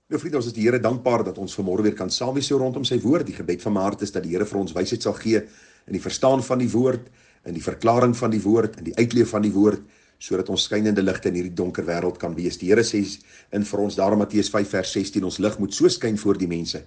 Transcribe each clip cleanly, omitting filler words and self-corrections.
Nou vriende, ons is die Here dankbaar dat ons vanmôre weer kan saam wees rondom sy woord. Die gebed van my hart is dat die Here vir ons wysheid sal gee in die verstaan van die woord, in die verklaring van die woord, in die uitleef van die woord, sodat ons skynende ligte in hierdie donker wêreld kan wees. Die Here sê in vir ons daarom Matteus 5 vers 16, ons lig moet so skyn voor die mense,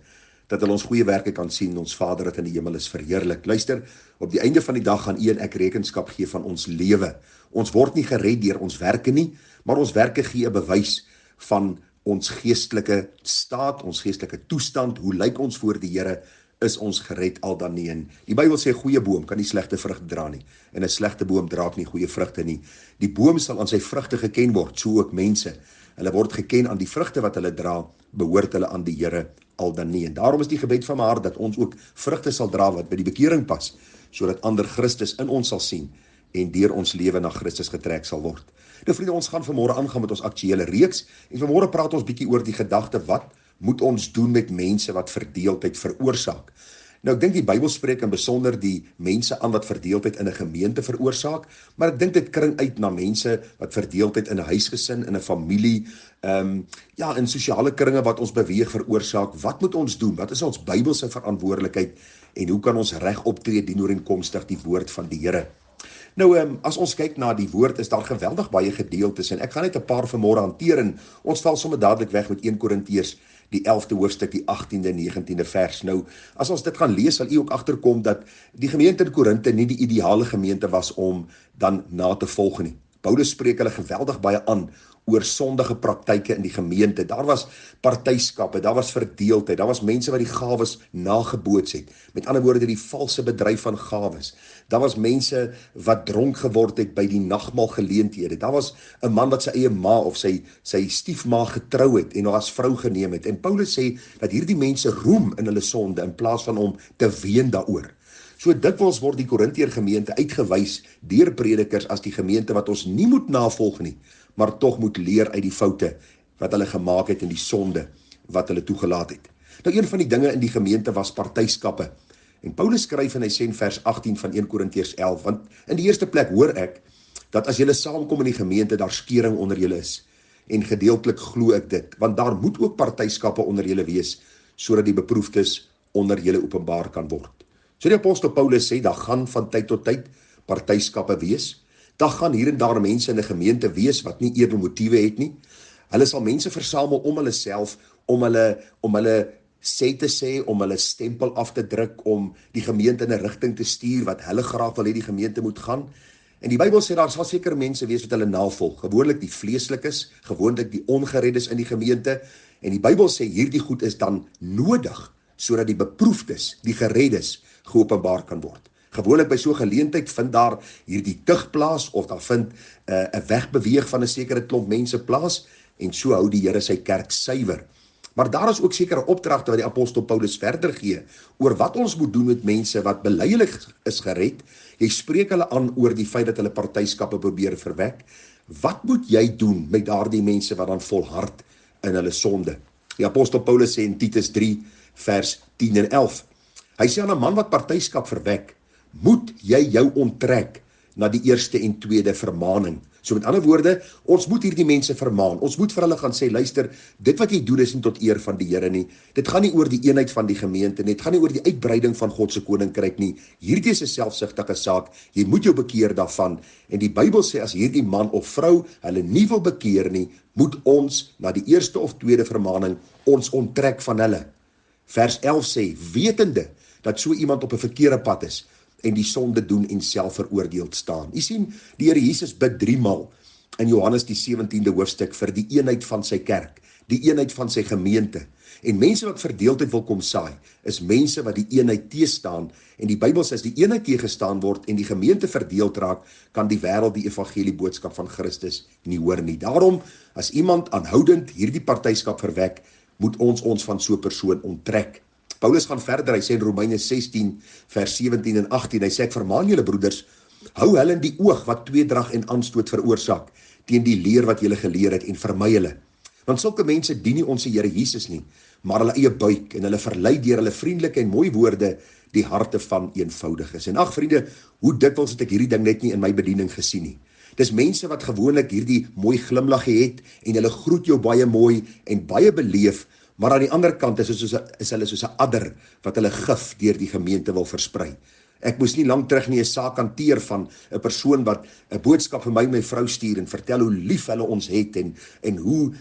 dat hulle ons goeie werke kan sien, ons Vader wat in die hemel is verheerlik. Luister, op die einde van die dag gaan U en ek rekenskap gee van ons lewe. Ons word nie gered deur ons werke nie, maar ons werke gee 'n bewys van ons geestelike staat, ons geestelike toestand, hoe lyk ons voor die Here, is ons gered al dan nie. En die Bybel sê 'n goeie boom kan nie slegte vrugte dra nie, en 'n slegte boom dra nie goeie vrugte nie. Die boom sal aan sy vrugte geken word, so ook mense. Hulle word geken aan die vrugte wat hulle dra, behoort hulle aan die Here al dan nie. En daarom is die gebed van my hart dat ons ook vrugte sal dra wat by die bekering pas, sodat ander Christus in ons sal sien en deur ons lewe na Christus getrek sal word. Nou vriende, ons gaan vanmôre aangaan met ons aktuele reeks en vanmôre praat ons bietjie oor die gedagte, wat moet ons doen met mense wat verdeeldheid veroorsaak? Nou ek dink die Bybel spreek in besonder die mense aan wat verdeeldheid in 'n gemeente veroorsaak, maar ek dink dit kring uit na mense wat verdeeldheid in 'n huisgesin, in 'n familie, in sosiale kringe wat ons beweeg veroorsaak. Wat moet ons doen? Wat is ons Bybelse verantwoordelikheid en hoe kan ons reg optree dienooreenkomstig die woord van die Here? Nou, as ons kyk na die woord, is daar geweldig baie gedeeltes en ek gaan net 'n paar vanmôre hanteer en ons val sommer dadelik weg met 1 Korintiërs, die 11de hoofstuk, die 18de en 19de vers. Nou, as ons dit gaan lees, sal u ook agterkom dat die gemeente in Korinte nie die ideale gemeente was om dan na te volg nie. Paulus spreek hulle geweldig baie aan oor sondige praktyke in die gemeente. Daar was partyskappe, daar was verdeeldheid, daar was mense wat die gawes nageboots het. Met ander woorde, die valse bedryf van gawes. Daar was mense wat dronk geword het by die nagmaal geleenthede. Daar was 'n man wat sy eie ma of sy stiefma getrou het en haar as vrou geneem het. En Paulus sê dat hierdie mense roem in hulle sonde in plaas van om te ween daaroor. So dikwels word die Korintiër gemeente uitgewys deur predikers as die gemeente wat ons nie moet navolg nie, maar tog moet leer uit die foute wat hulle gemaak het en die sonde wat hulle toegelaat het. Nou een van die dinge in die gemeente was partyskappe. En Paulus skryf en hy sê in vers 18 van 1 Korintiërs 11, want in die eerste plek hoor ek, dat as julle saamkom in die gemeente, daar skeuring onder julle is. En gedeeltelik glo ek dit, want daar moet ook partyskappe onder julle wees, sodat die beproefdes onder julle openbaar kan word. So die apostel Paulus sê, daar gaan van tyd tot tyd partyskappe wees. Daar gaan hier en daar mense in 'n gemeente wees wat nie edel motiewe het nie. Hulle sal mense versamel om hulle self, om hulle sê te sê, om hulle stempel af te druk, om die gemeente in 'n rigting te stuur wat hulle graag wil hê die gemeente moet gaan. En die Bybel sê daar sal seker mense wees wat hulle navolg, gewoonlik die vleeslikes, gewoonlik die ongereddes in die gemeente. En die Bybel sê hierdie goed is dan nodig sodat die beproefdes, die gereddes, geopenbaar kan word. Gewoonlik by so 'n geleentheid vind daar hierdie tug plaas of daar vind 'n wegbeweeg van 'n sekere klomp mense plaas en so hou die Here sy kerk suiwer. Maar daar is ook sekere opdragte wat die apostel Paulus verder gee oor wat ons moet doen met mense wat belydelik is gered. Jy spreek hulle aan oor die feit dat hulle partyskappe probeer verwek. Wat moet jy doen met daardie mense wat dan volhard in hulle sonde? Die apostel Paulus sê in Titus 3 vers 10 en 11. Hy sê aan 'n man wat partyskap verwek, moet jy jou onttrek na die eerste en tweede vermaning. So met ander woorde, ons moet hierdie mense vermaan. Ons moet vir hulle gaan sê, luister, dit wat jy doen is nie tot eer van die Here nie. Dit gaan nie oor die eenheid van die gemeente nie. Dit gaan nie oor die uitbreiding van God se koninkryk nie. Hierdie is 'n selfsugtige saak. Jy moet jou bekeer daarvan. En die Bybel sê as hierdie man of vrou hulle nie wil bekeer nie, moet ons na die eerste of tweede vermaning ons onttrek van hulle. Vers 11 sê, wetende dat so iemand op 'n verkeerde pad is en die sonde doen en self veroordeeld staan. U sien, die Here Jesus bid 3 maal in Johannes die 17de hoofstuk vir die eenheid van sy kerk, die eenheid van sy gemeente. En mense wat verdeeldheid wil kom saai, is mense wat die eenheid teestaan. En die Bybel sê as die eenheid teëgestaan word en die gemeente verdeeld raak, kan die wêreld die evangelie boodskap van Christus nie hoor nie. Daarom, as iemand aanhoudend hierdie partyskap verwek, moet ons van so 'n persoon onttrek. Paulus gaan verder, hy sê in Romeine 16 vers 17 en 18, hy sê ek vermaan julle broeders, hou hulle in die oog wat tweedrag en aanstoot veroorsaak teen die leer wat julle geleer het en vermy hulle. Want sulke mense dien nie ons Here Jesus nie, maar hulle eie buik en hulle verlei deur hulle vriendelike en mooi woorde die harte van eenvoudiges. En ag vriende, hoe dikwels het ek hierdie ding net nie in my bediening gesien nie. Dis mense wat gewoonlik hierdie mooi glimlaggie het en hulle groet jou baie mooi en baie beleef, Maar aan die ander kant is hulle soos 'n adder wat hulle gif deur die gemeente wil versprei. Ek moes nie lank terug nie 'n saak hanteer van 'n persoon wat 'n boodskap vir my en my vrou stuur en vertel hoe lief hulle ons het en hoe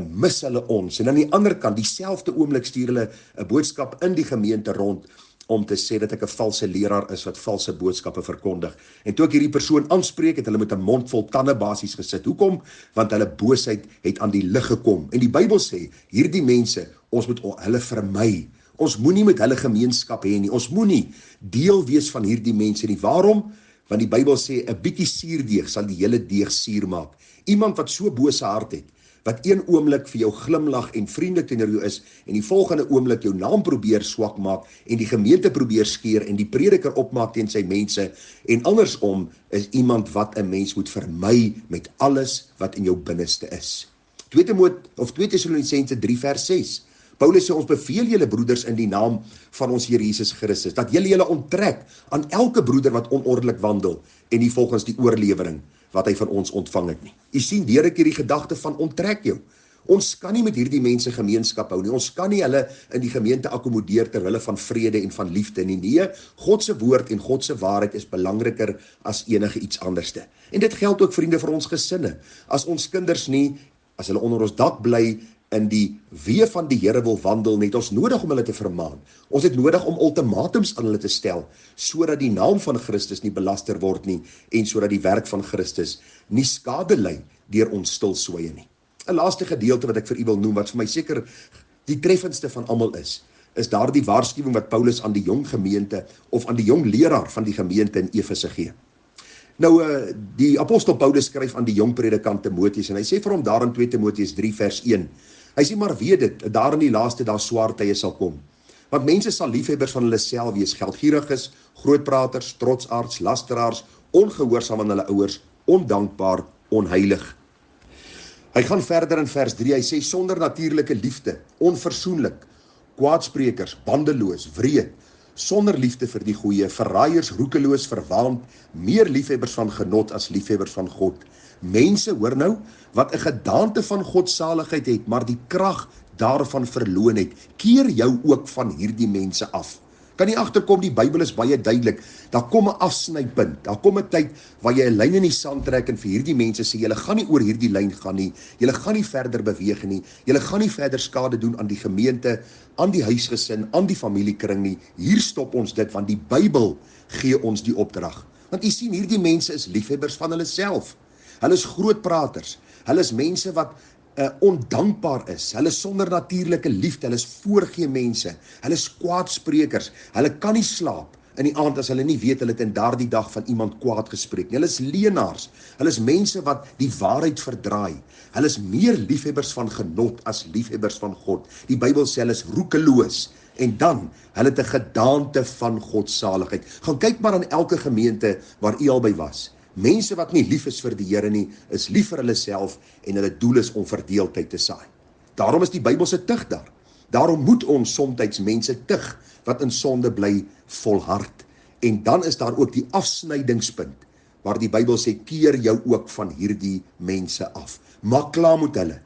mis hulle ons. En aan die ander kant, dieselfde oomblik stuur hulle 'n boodskap in die gemeente rond om te sê dat ek 'n valse leraar is wat valse boodskappe verkondig. En toe ek hierdie persoon aanspreek, het hulle met 'n mond vol tande basies gesit. Hoekom? Want hulle boosheid het aan die lig gekom. En die Bybel sê, hierdie mense, ons moet hulle vermy. Ons moenie met hulle gemeenskap hê nie. Ons moenie deel wees van hierdie mense nie. Waarom? Want die Bybel sê 'n bietjie suurdeeg sal die hele deeg suur maak. Iemand wat so bose hart het, wat een oomblik vir jou glimlag en vriendelik teenoor jou is en die volgende oomblik jou naam probeer swak maak en die gemeente probeer skeer en die prediker opmaak teen sy mense en andersom is iemand wat 'n mens moet vermy met alles wat in jou binneste is. 2 Tessalonisense 3 vers 6. Paulus sê ons beveel julle broeders in die naam van ons Here Jesus Christus dat julle onttrek aan elke broeder wat onorddelik wandel en nie volgens die oorlewering wat hy van ons ontvang het nie. U sien, deur ek hierdie gedagte van onttrek jou. Ons kan nie met hierdie mense gemeenskap hou nie. Ons kan nie hulle in die gemeente akkommodeer ter wille van vrede en van liefde nie. Nee, God se woord en God se waarheid is belangriker as enige iets anderste. En dit geld ook, vriende, vir ons gesinne. As ons kinders nie, as hulle onder ons dak bly, in die weë van die Here wil wandel, het ons nodig om hulle te vermaan. Ons het nodig om ultimatums aan hulle te stel, sodat die naam van Christus nie belaster word nie, en sodat die werk van Christus nie skade ly deur ons stilswye nie. 'n Laaste gedeelte wat ek vir u wil noem, wat vir my seker die treffendste van almal is daardie waarskuwing wat Paulus aan die jong gemeente, of aan die jong leraar van die gemeente in Efese gee. Nou, die apostel Paulus skryf aan die jong predikant Timoteus, en hy sê vir hom daar in 2 Timoteus 3 vers 1, hy sê, maar weet dit, daar in die laaste dae swaar tye sal kom. Want mense sal liefhebbers van hulle self wees, geldgieriges, grootpraters, trotsaards, lasteraars, ongehoorsaam aan hulle ouers, ondankbaar, onheilig. Hy gaan verder in vers 3, hy sê, sonder natuurlike liefde, onversoenlik, kwaadsprekers, bandeloos, wreed, sonder liefde vir die goeie, verraaiers, roekeloos, verwaand, meer liefhebbers van genot as liefhebbers van God. Mense, hoor nou, wat 'n gedaante van godsaligheid het, maar die krag daarvan verloon het. Keer jou ook van hierdie mense af. Kan nie agterkom, die Bybel is baie duidelik. Daar kom 'n afsnypunt. Daar kom 'n tyd waar jy 'n lyn in die sand trek en vir hierdie mense sê, julle gaan nie oor hierdie lyn gaan nie. Julle gaan nie verder beweeg nie. Julle gaan nie verder skade doen aan die gemeente, aan die huisgesin, aan die familiekring nie. Hier stop ons dit, want die Bybel gee ons die opdrag. Want jy sien, hierdie mense is liefhebbers van hulle self. Hulle is grootpraters. Hulle is mense wat ondankbaar is. Hulle is sonder natuurlike liefde. Hulle is voorgee mense. Hulle is kwaadsprekers. Hulle kan nie slaap in die aand as hulle nie weet hulle het in daardie dag van iemand kwaad gespreek nie. Hulle is leenaars. Hulle is mense wat die waarheid verdraai. Hulle is meer liefhebbers van genot as liefhebbers van God. Die Bybel sê hulle is roekeloos. En dan, hulle het 'n gedaante van godsaligheid. Gaan kyk maar aan elke gemeente waar u al by was. Mense wat nie lief is vir die Here nie, is lief vir hulle self en hulle doel is om verdeeldheid te saai. Daarom is die Bybel se tug daar. Daarom moet ons soms mense tug wat in sonde bly volhard. En dan is daar ook die afsnydingspunt waar die Bybel sê, keer jou ook van hierdie mense af. Maak klaar met hulle.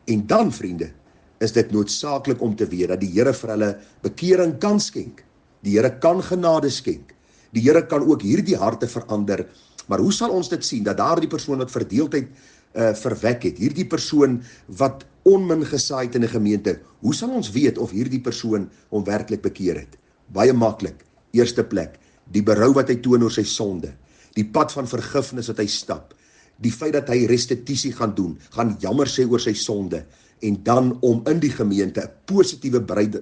En dan, vriende, is dit noodsaaklik om te weet dat die Here vir hulle bekering kan skenk. Die Here kan genade skenk. Die Here kan ook hierdie harte verander. Maar hoe sal ons dit sien, dat daardie persoon wat verdeeldheid verwek het, hierdie persoon wat onmin gesaai het in 'n gemeente, hoe sal ons weet of hierdie persoon hom werklik bekeer het? Baie maklik. Eerste plek, die berou wat hy toon oor sy sonde, die pad van vergifnis wat hy stap, die feit dat hy restituisie gaan doen, gaan jammer sê oor sy sonde, en dan om in die gemeente 'n positiewe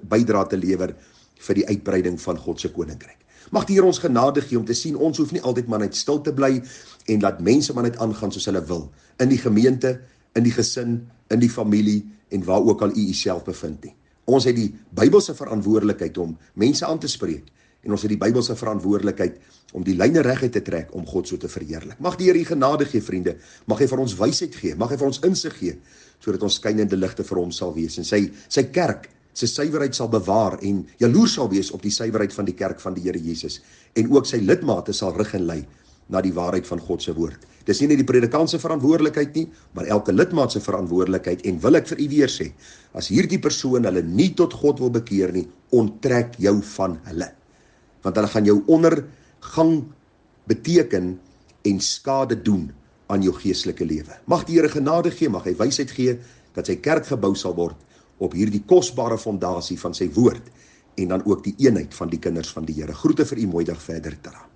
bydrae te lewer vir die uitbreiding van God se koninkryk. Mag die Here ons genade gee om te sien, ons hoef nie altyd maar net stil te bly en laat mense maar net aangaan soos hulle wil, in die gemeente, in die gesin, in die familie en waar ook al u uself bevind nie. Ons het die Bybelse verantwoordelikheid om mense aan te spreek en ons het die Bybelse verantwoordelikheid om die lyne reguit te trek om God so te verheerlik. Mag die Here u genade gee, vriende. Mag hy vir ons wysheid gee, mag hy vir ons insig gee, sodat ons skynende ligte vir hom sal wees en sy kerk sy suiwerheid sal bewaar en jaloers sal wees op die suiwerheid van die kerk van die Here Jesus en ook sy lidmate sal rig en lei na die waarheid van God se woord. Dis nie net die predikant se verantwoordelikheid nie, maar elke lidmaat se verantwoordelikheid, en wil ek vir u weer sê, as hierdie persoon hulle nie tot God wil bekeer nie, onttrek jou van hulle. Want hulle gaan jou ondergang beteken en skade doen aan jou geestelike lewe. Mag die Here genade gee, mag hy wysheid gee, dat sy kerk gebou sal word op hierdie kosbare fondasie van sy woord, en dan ook die eenheid van die kinders van die Here. Groete vir u, mooi dag verder, Tara.